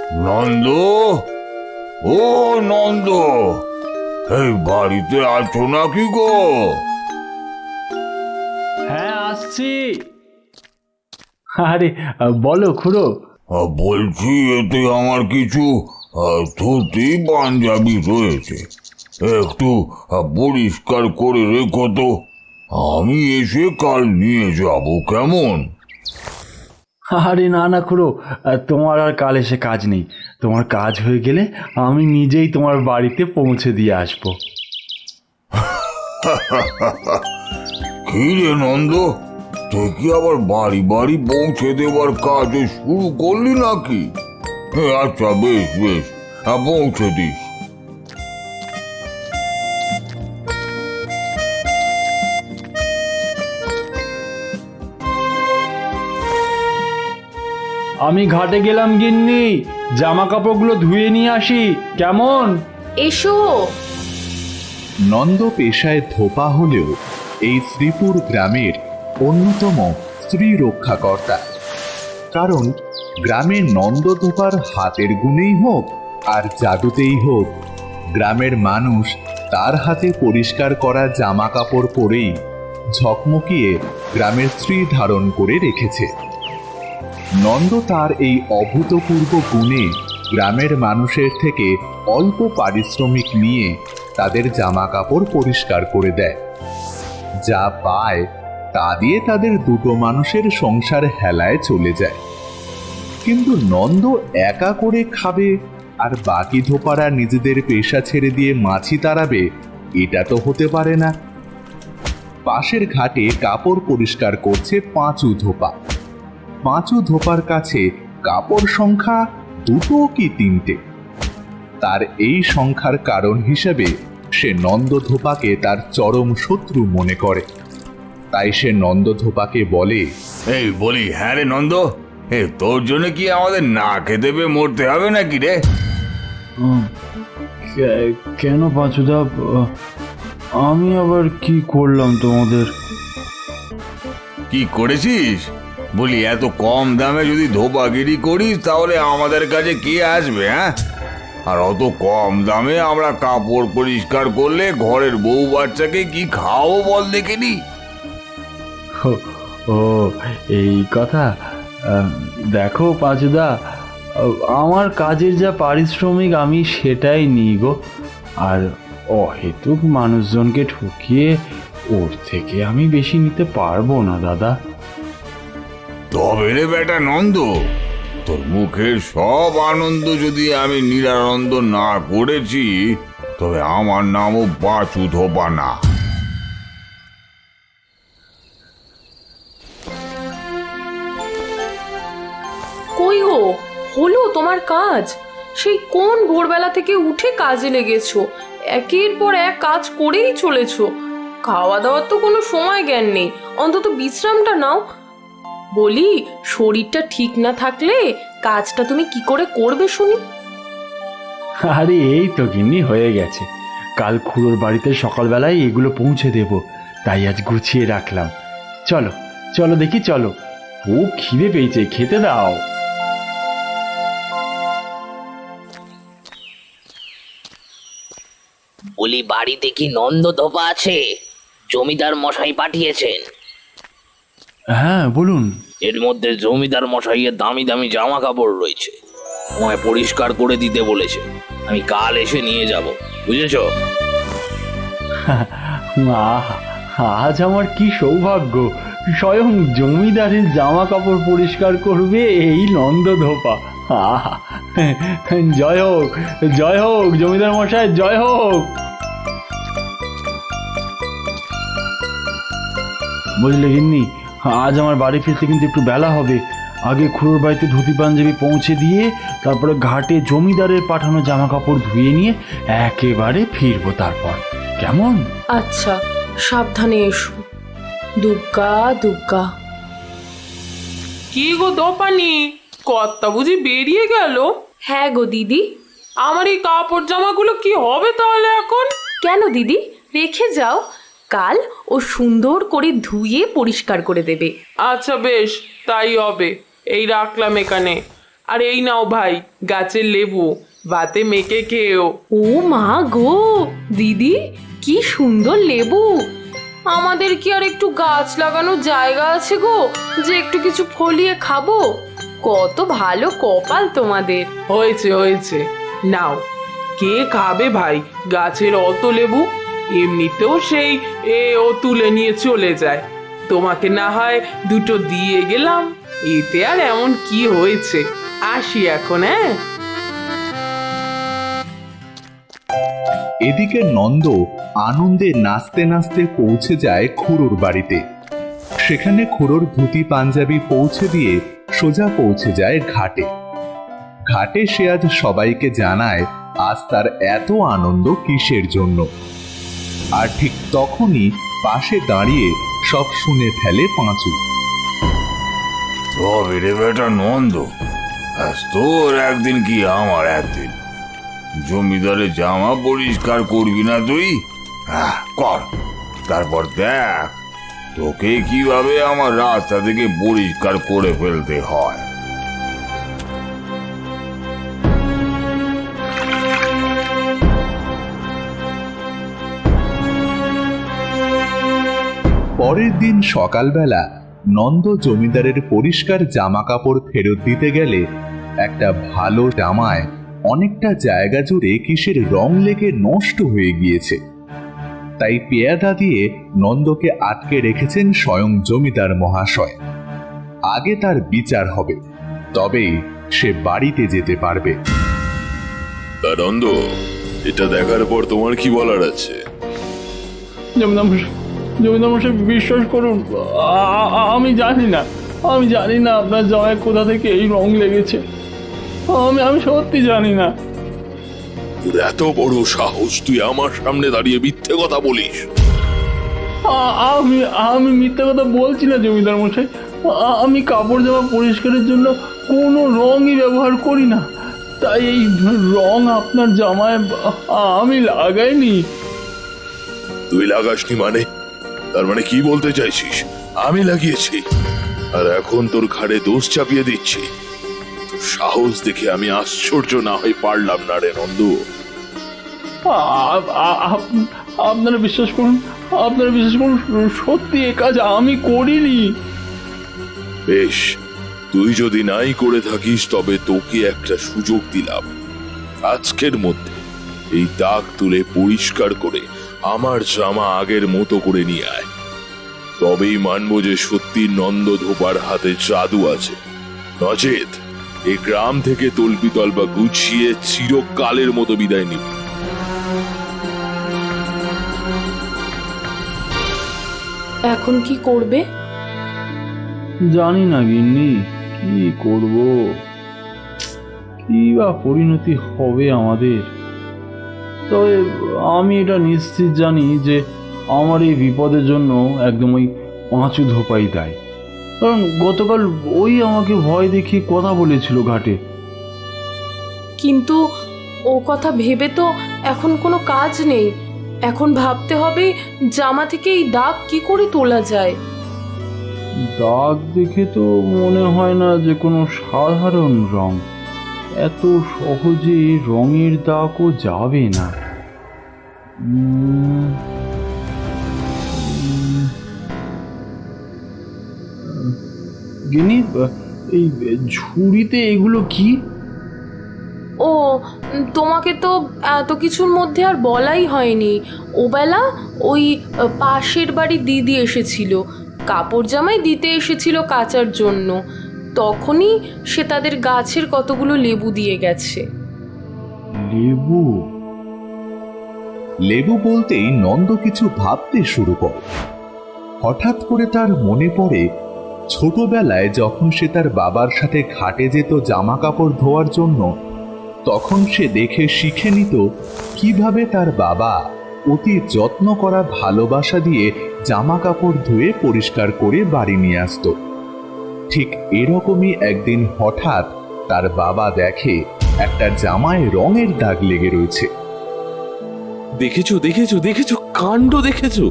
নন্দ, ও নন্দ, এই বাড়িতে আছো নাকি গো? হ্যাঁ, আসছি। আরে বলো খুড়ো। বলছি এতে আমার কিছু ধুতি পাঞ্জাবি রয়েছে, একটু পরিষ্কার করে রেখো তো। আমি এসে কাল নিয়ে যাব, কেমন? আরে না না খুড়ো, তোমার আর কাল এসে কাজ নেই। তোমার কাজ হয়ে গেলে আমি নিজেই তোমার বাড়িতে পৌঁছে দিয়ে আসবো। কি রে নন্দ, তুই কি আবার বাড়ি বাড়ি পৌঁছে দেবার কাজ শুরু করলি নাকি? আচ্ছা, বেশ বেশ, পৌঁছে দিস। আমি ঘাটে গেলাম গিন্নি, জামা কাপড়গুলো ধুয়ে নিয়ে আসি, কেমন? এসো। নন্দ পেশায় ধোপা হলেও এই শ্রীপুর গ্রামের অন্যতম স্ত্রী রক্ষাকর্তা। কারণ গ্রামের নন্দ ধোপার হাতের গুণেই হোক আর জাদুতেই হোক, গ্রামের মানুষ তার হাতে পরিষ্কার করা জামা কাপড় পরেই ঝকমকিয়ে গ্রামের স্ত্রী ধারণ করে রেখেছে। নন্দ তার এই অভূতপূর্ব গুণে গ্রামের মানুষের থেকে অল্প পারিশ্রমিক নিয়ে তাদের জামা কাপড় পরিষ্কার করে দেয়। যা পায় তা দিয়ে তাদের দুটো মানুষের সংসার হেলায় চলে যায়। কিন্তু নন্দ একা করে খাবে আর বাকি ধোপারা নিজেদের পেশা ছেড়ে দিয়ে মাছি তাড়াবে, এটা তো হতে পারে না। পাশের ঘাটে কাপড় পরিষ্কার করছে পাঁচু ধোপা। পাঁচু ধোপার কাছে কাপড় সংখ্যা দুটো কি তিনটে। তার এই সংখ্যার কারণ হিসেবে সে নন্দ ধোপাকে তার চরম শত্রু মনে করে। তাই সে নন্দ ধোপাকে বলে, এই বলি, হ্যাঁ রে নন্দ, তোর জন্য কি আমাদের না খেতে পেয়ে মরতে হবে নাকি রে? কেন পাঁচুদা, আমি আবার কি করলাম তোমাদের? কি করেছিস? বলি, এত কম দামে যদি ধোপাগিরি করিস তাহলে আমাদের কাছে কে আসবে? হ্যাঁ, আর অত কম দামে আমরা কাপড় পরিষ্কার করলে ঘরের বউ বাচ্চাকে কি খাও বল দেখিনি? ও, এই কথা। দেখো পাঁচুদা, আমার কাজের যা পারিশ্রমিক আমি সেটাই নিই গো। আর অহেতুক মানুষজনকে ঠকিয়ে ওর থেকে আমি বেশি নিতে পারবো না দাদা। তবে রে বেটা নন্দ, তোর মুখের সব আনন্দ যদি আমি নিরানন্দ না করেছি, তবে আমার নামও পাঁচু ধোপা না। কই গো, হলো তোমার কাজ? সেই কোন ভোরবেলা থেকে উঠে কাজে লেগেছো, একের পর এক কাজ করেই চলেছো। খাওয়া দাওয়ার তো কোনো সময় জ্ঞান নেই, অন্তত বিশ্রামটা নাও। বলি, শরীরটা ঠিক না থাকলে কাজটা তুমি কি করে করবে শুনি? আরে এই তো গিন্নি, হয়ে গেছে। কাল খুড়োর বাড়িতে সকালবেলায় এগুলো পৌঁছে দেব, তাই আজ গুছিয়ে রাখলাম। চলো চলো দেখি, চলো। ও খিদে পেয়েছে, খেতে দাও। বলি, বাড়িতে কি নন্দ ধোপা আছে? জমিদার মশাই পাঠিয়েছেন। হ্যাঁ বলুন। এর মধ্যে জমিদার মশাইয়ের দামি দামি জামা কাপড় রয়েছে, আমায় পরিষ্কার করে দিতে বলেছে। আমি কাল এসে নিয়ে যাব, বুঝেছো? আজ আমার কি সৌভাগ্য, স্বয়ং জমিদারের জামা কাপড় পরিষ্কার করবে এই নন্দ ধোপা। জয় হোক, জয় হোক জমিদার মশাই, জয় হোক। বুঝলে গিন্নি, আজ আমার বাড়ি ফিরতে কিন্তু একটু বেলা হবে। আগে খুড়োর বাড়িতে ধুতি পাঞ্জাবি পৌঁছে দিয়ে তারপরে ঘাটে জমিদারের পাঠানো জামা কাপড় ধুয়ে নিয়ে একেবারে ফিরবো তারপর, কেমন? আচ্ছা, সাবধানে এসো। দুগ্গা দুগ্গা। কি গো দোপানি, কর্তা বুঝি বেরিয়ে গেল? হ্যাঁ গো দিদি। আমার এই কাপড় জামাগুলো কি হবে তাহলে এখন? কেন দিদি, রেখে যাও, কাল ও সুন্দর করে ধুয়ে পরিষ্কার করে দেবে। আচ্ছা বেশ, তাই হবে। এই রাখলাম এখানে। আর এই নাও ভাই গাছের লেবু, ভাতে মেখে খেয়েও। ও মা গো, দিদি কি সুন্দর লেবু! আমাদের কি আর একটু গাছ লাগানোর জায়গা আছে গো, যে একটু কিছু ফলিয়ে খাবো? কত ভালো কপাল তোমাদের। হয়েছে হয়েছে, নাও। কে খাবে ভাই গাছের অত লেবু? এমনিতেও সেই ও তুলে নিয়ে চলে যায়। তোমাকে না হয় দুটো দিয়ে গেলাম, এতে আর এমন কি হয়েছে। আসি এখন, হ্যাঁ। এদিকে নন্দ আনন্দে নাচতে নাচতে পৌঁছে যায় খুড়োর বাড়িতে। সেখানে খুড়োর ধুতি পাঞ্জাবি পৌঁছে দিয়ে সোজা পৌঁছে যায় ঘাটে। ঘাটে সে আজ সবাইকে জানায় আজ তার এত আনন্দ কিসের জন্য। আর ঠিক তখনই পাশে দাঁড়িয়ে সব শুনে ফেলে পাঁচু। তবে রে বেটা নন্দ, আজ তোর একদিন কি আমার একদিন। জমিদারের জামা পরিষ্কার করবি না তুই? কর, তারপর দেখ তোকে কিভাবে আমার রাস্তা থেকে পরিষ্কার করে ফেলতে হয়। পরের দিন সকালবেলা নন্দ জমিদারের পরিষ্কার জামা কাপড় ফেরত দিতে গেলে একটা ভালো জামায় অনেকটা জায়গা জুড়ে কিসের রং লেগে নষ্ট হয়ে গিয়েছে। তাই পেয়াদা দিয়ে নন্দকে আটকে রেখেছেন স্বয়ং জমিদার মহাশয়। আগে তার বিচার হবে, তবেই সে বাড়িতে যেতে পারবে। নন্দ, এটা দেখার পর তোমার কি বলার আছে? জমিদার মশাই বিশ্বাস করুন, আমি জানি না আপনার জামায় কোথা থেকে এই রং লেগেছে। আমি সত্যি জানি না। তোর এত বড় সাহস, তুই আমার সামনে দাঁড়িয়ে মিথ্যে কথা বলিস? আমি মিথ্যা কথা বলছি না জমিদার মশাই। আমি কাপড় জামা পরিষ্কারের জন্য কোনো রঙই ব্যবহার করি না, তাই এই রং আপনার জামায় আমি লাগাইনি। তুই লাগাসনি মানে? তার মানে কি বলতে চাইছিস আমি লাগিয়েছি, আর এখন তোর ঘাড়ে দোষ চাপিয়ে দিচ্ছি? সাহস দেখে আমি আশ্চর্য না হয়ে পারলাম না রে নন্দ। আপনারা বিশ্বাস করুন, সত্যি এ কাজ আমি করিনি। বেশ, তুই যদি নাই করে থাকিস তবে তোকে একটা সুযোগ দিলাম। আজকের মধ্যে এই দাগ তুলে পরিষ্কার করে আমার জামা আগের মতো করে নিয়ে আয়, তবেই মানবো যে সত্যি নন্দ ধোপার হাতে জাদু আছে। নচেত এই গ্রাম থেকে তল্পি তল্পা গুছিয়ে চিরকালের মতো বিদায় নিবি। এখন কি করবে? জানি না গিন্নি, কি করব, কি বা পরিণতি হবে আমাদের। তবে আমি এটা নিশ্চিত জানি যে আমার এই বিপদের জন্য একদম ওই পাঁচু ধোপাই দায়। কারণ গতকাল ওই আমাকে ভয় দেখিয়ে কথা বলেছিল ঘাটে। কিন্তু ও কথা ভেবে তো এখন কোনো কাজ নেই। এখন ভাবতে হবে জামা থেকে এই দাগ কি করে তোলা যায়। দাগ দেখে তো মনে হয় না যে কোনো সাধারণ রং, এত সহজে রঙের দাগও যাবে না। গিনি, এই ঝুড়িতে এগুলো কি? ও, তোমাকে তো এত কিছুর মধ্যে আর বলাই হয়নি। ওবেলা ওই পাশের বাড়ি দিদি এসেছিল, কাপড় জামাই দিতে এসেছিল কাচার জন্য। তখনই সে তাদের গাছের কতগুলো লেবু দিয়ে গেছে। লেবু? লেবু বলতেই নন্দ কিছু ভাবতে শুরু করে। হঠাৎ করে তার মনে পড়ে ছোটবেলায় যখন সে তার বাবার সাথে ঘাটে যেত জামা কাপড় ধোয়ার জন্য, তখন সে দেখে শিখে নিত কিভাবে তার বাবা অতি যত্ন করা ভালোবাসা দিয়ে জামা কাপড় ধুয়ে পরিষ্কার করে বাড়ি নিয়ে আসত। ঠিক এরকমই একদিন হঠাৎ তার বাবা দেখে একটা জামায় রঙের দাগ লেগে রয়েছে। দেখেছো দেখেছো দেখেছো কাণ্ড দেখেছো?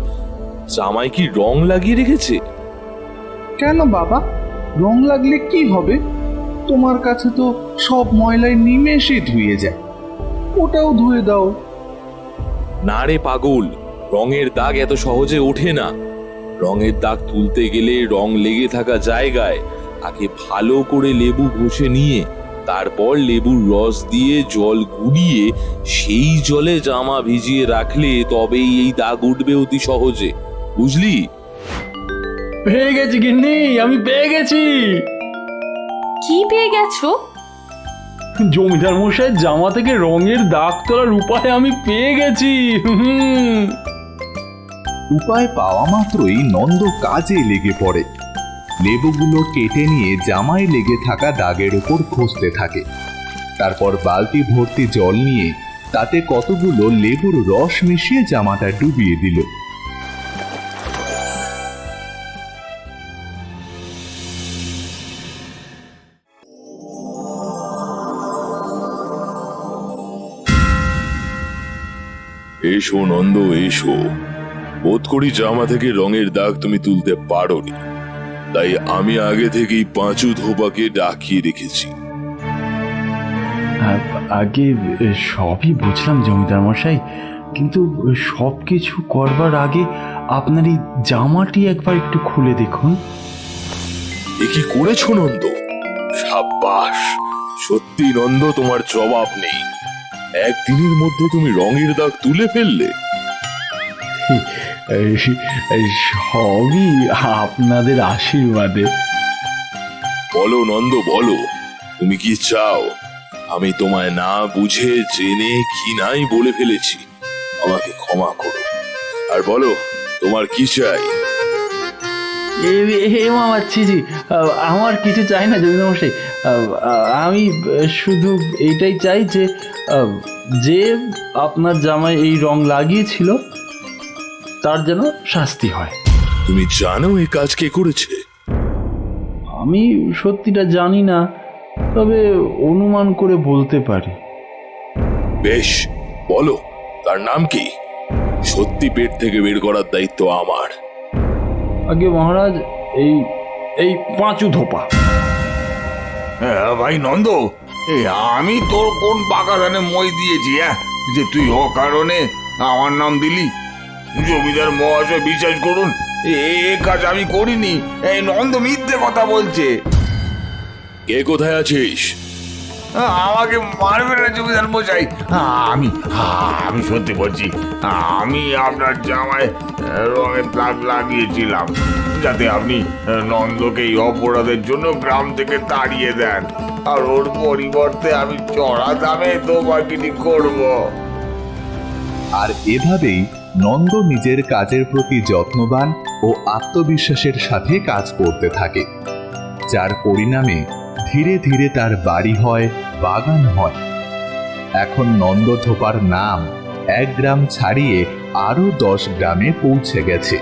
জামায় কি রং লাগিয়ে রেখেছে? কেন বাবা, রং লাগলে কি হবে? তোমার কাছে তো সব ময়লাই নিমেষে ধুয়ে যায়, ওটাও ধুয়ে দাও। না রে পাগল, রঙের দাগ এত সহজে ওঠে না। রঙের দাগ তুলতে গেলে রং লেগে থাকা জায়গায় আগে ভালো করে লেবু ঘষে নিয়ে তারপর লেবুর রস দিয়ে জল গুলিয়ে সেই জলে জামা ভিজিয়ে রাখলে তবেই এই দাগ উঠবে অতি সহজে, বুঝলি? পেয়ে গেছি গিন্নি, আমি পেয়ে গেছি। কি পেয়ে গেছো? জমিদার মশাই জামা থেকে রঙের দাগ তোলার উপায় আমি পেয়ে গেছি। উপায় পাওয়া মাত্রই নন্দ কাজে লেগে পড়ে। লেবুগুলো কেটে নিয়ে জামায় লেগে থাকা দাগের উপর ঘষতে থাকে। তারপর বালতি ভর্তি জল নিয়ে তাতে কতগুলো লেবুর রস মিশিয়ে জামাটা ডুবিয়ে দিল। এসো নন্দ, এসো। বোধ করি জামা থেকে রঙের দাগ তুমি তুলতে পারোনি, তাই আমি আগে থেকেই পাঁচু ধোপাকে ডাকিয়ে রেখেছি। আগে সবই বুঝলাম জমিদার মশাই, কিন্তু সব কিছু করবার আগে আপনার এই জামাটি একবার একটু খুলে দেখুন। এ কি করেছো নন্দ? সাব্বাস, সত্যি নন্দ, তোমার জবাব নেই। একদিনের মধ্যে তুমি রঙের দাগ তুলে ফেললে। সবই আপনাদের আশীর্বাদে। বলো নন্দ, বলো, তুমি কি চাও? আমি তোমায় না বুঝে জেনে কি নাই বলে ফেলেছি, আমাকে ক্ষমা করো। আর বলো, তোমার কি চাই? হে মামা, জি, আমার কিছু চাই না জমিদার মশাই। আমি শুধু এইটাই চাই যে যে আপনার জামায় এই রং লাগিয়েছিল তার যেন শাস্তি হয়। তুমি জানো এই কাজ কে করেছে? আমি সত্যিটা জানি না, তবে অনুমান করে বলতে পারি। বেশ, বলো, তার নাম কি? সত্যি পেট থেকে বের করার দায়িত্ব আমার। আগে মহারাজ, এই এই পাঁচু ধোপা। ভাই নন্দ, আমি তোর কোন বাগানে মই দিয়েছি যে তুই অকারণে আমার নাম দিলি? জমিদার মহাশয় বিশ্বাস করুন, এ কাজ আমি করিনি। এই নন্দ মিথ্যে কথা বলছে। কে কোথায় আছিস? আমাকে মারবে না জমিদার মশাই, আমি আমি সত্যি বলছি। আমি আপনার জামায় রঙের দাগ লাগিয়েছিলাম যাতে আপনি নন্দকে এই অপরাধের জন্য গ্রাম থেকে তাড়িয়ে দেন, আর ওর পরিবর্তে আমি চড়া দামে দোবাকিনি করব। আর এভাবেই নন্দ নিজের কাজের প্রতি যত্নবান ও আত্মবিশ্বাসের সাথে কাজ করতে থাকে, যার পরিণামে ধীরে ধীরে তার বাড়ি হয়, বাগান হয়। এখন নন্দ ধোপার নাম 1 গ্রাম ছাড়িয়ে আরো 10 গ্রামে পৌঁছে গেছে।